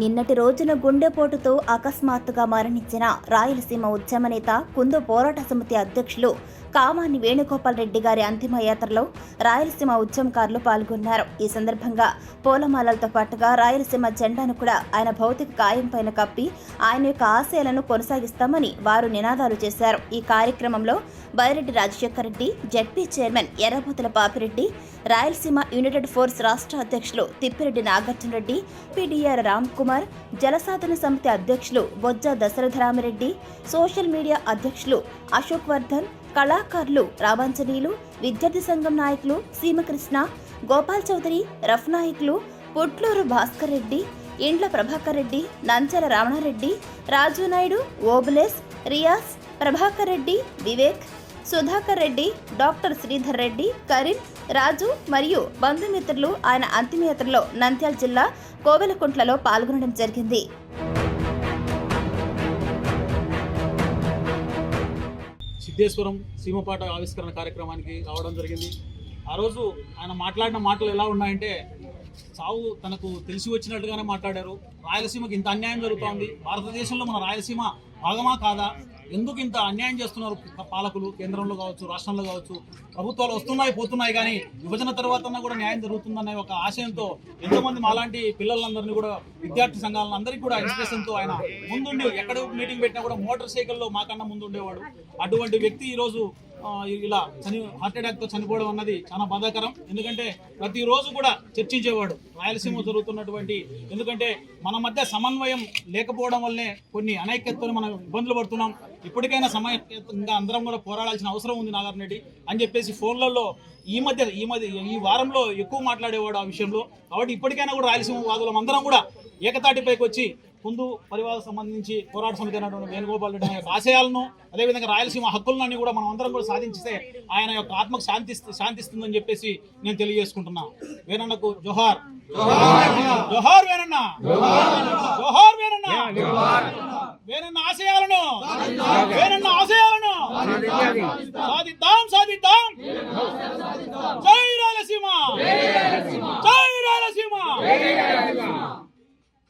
నిన్నటి రోజున గుండెపోటుతో అకస్మాత్తుగా మరణించిన రాయలసీమ ఉద్యమ నేత కుందు పోరాట సమితి అధ్యక్షులు కామాని వేణుగోపాల్ రెడ్డి గారి అంతిమయాత్రలో రాయలసీమ ఉద్యమకారులు పాల్గొన్నారు. ఈ సందర్భంగా పూలమాలలతో పాటుగా రాయలసీమ జెండాను కూడా ఆయన భౌతిక కాయం పైన కప్పి ఆయన యొక్క ఆశయాలను కొనసాగిస్తామని వారు నినాదాలు చేశారు. ఈ కార్యక్రమంలో Byreddy Rajasekhar Reddy, ZP chairman Errabothula Papireddy, Rayalaseema United force రాష్ట్ర అధ్యక్షులు తిప్పిరెడ్డి నాగార్జున రెడ్డి, పీడీఆర్ రామ్ కుమార్, జలసాధన సమితి అధ్యక్షులు బొజ్జ దశరథరామిరెడ్డి, సోషల్ మీడియా అధ్యక్షులు అశోక్ వర్ధన్, కళాకారులు రామాంజనేయులు, విద్యార్థి సంఘం నాయకులు సీమకృష్ణ, గోపాల్ చౌదరి, రఫ్ నాయకులు పుట్లూరు భాస్కర్ రెడ్డి, ఇండ్ల ప్రభాకర్ రెడ్డి, నంచల రమణారెడ్డి, రాజు నాయుడు, ఓబులేస్, రియాస్, ప్రభాకర్ రెడ్డి, వివేక్, సుధాకర్ రెడ్డి, డాక్టర్ శ్రీధర్ రెడ్డి, కరీం, రాజు మరియు బంధుమిత్రులు ఆయన అంతిమయాత్రలో నంద్యాల జిల్లా కోవెలకుంట్లలో పాల్గొనడం జరిగింది. సిద్ధేశ్వరం సీమపాట ఆవిష్కరణ కార్యక్రమానికి రావడం జరిగింది. ఆ రోజు ఆయన మాట్లాడిన మాటలు ఎలా ఉన్నాయంటే, చావు తనకు తెలిసి వచ్చినట్టుగానే మాట్లాడారు. రాయలసీమకి ఇంత అన్యాయం జరుగుతోంది, భారతదేశంలో మన రాయలసీమ భాగమా కాదా, ఎందుకు ఇంత అన్యాయం చేస్తున్నారు పాలకులు, కేంద్రంలో కావచ్చు రాష్ట్రంలో కావచ్చు, ప్రభుత్వాలు వస్తున్నాయి పోతున్నాయి, కానీ విభజన తర్వాత కూడా న్యాయం జరుగుతుందనే ఒక ఆశయంతో ఎంతోమంది మాలాంటి పిల్లలందరినీ కూడా, విద్యార్థి సంఘాలందరికీ కూడా ఇన్స్పిరేషన్తో ఆయన ముందుండి ఎక్కడ మీటింగ్ పెట్టినా కూడా మోటార్ సైకిల్లో మాకన్నా ముందు ఉండేవాడు. అటువంటి వ్యక్తి ఈరోజు ఇలా హార్ట్ అటాక్తో చనిపోవడం అన్నది చాలా బాధాకరం. ఎందుకంటే ప్రతిరోజు కూడా చర్చించేవాడు రాయలసీమ జరుగుతున్నటువంటి, ఎందుకంటే మన మధ్య సమన్వయం లేకపోవడం వల్లనే కొన్ని అనైక్యతతో మనం ఇబ్బందులు పడుతున్నాం. ఇప్పటికైనా సమయంగా అందరం కూడా పోరాడాల్సిన అవసరం ఉంది నాగార్జున రెడ్డి అని చెప్పేసి ఫోన్లలో ఈ వారంలో ఎక్కువ మాట్లాడేవాడు ఆ విషయంలో. కాబట్టి ఇప్పటికైనా కూడా రాయలసీమ వాదులం అందరం కూడా ఏకతాటిపైకి వచ్చి కుందు పరివారం సంబంధించి పోరాట సమితి అయినటువంటి వేణుగోపాల్ రెడ్డి యొక్క ఆశయాలను, అదేవిధంగా రాయలసీమ హక్కులన్నీ కూడా మనం అందరం కూడా సాధించితే ఆయన యొక్క ఆత్మకు శాంతిస్తుందని చెప్పేసి నేను తెలియజేసుకుంటున్నా. వేణన్నకు జోహార్, జోహార్ వేణన్న, జోహార్ వేణన్న, వేణన్న ఆశయాలను సాధిద్దాం, సాధిద్దాం. జై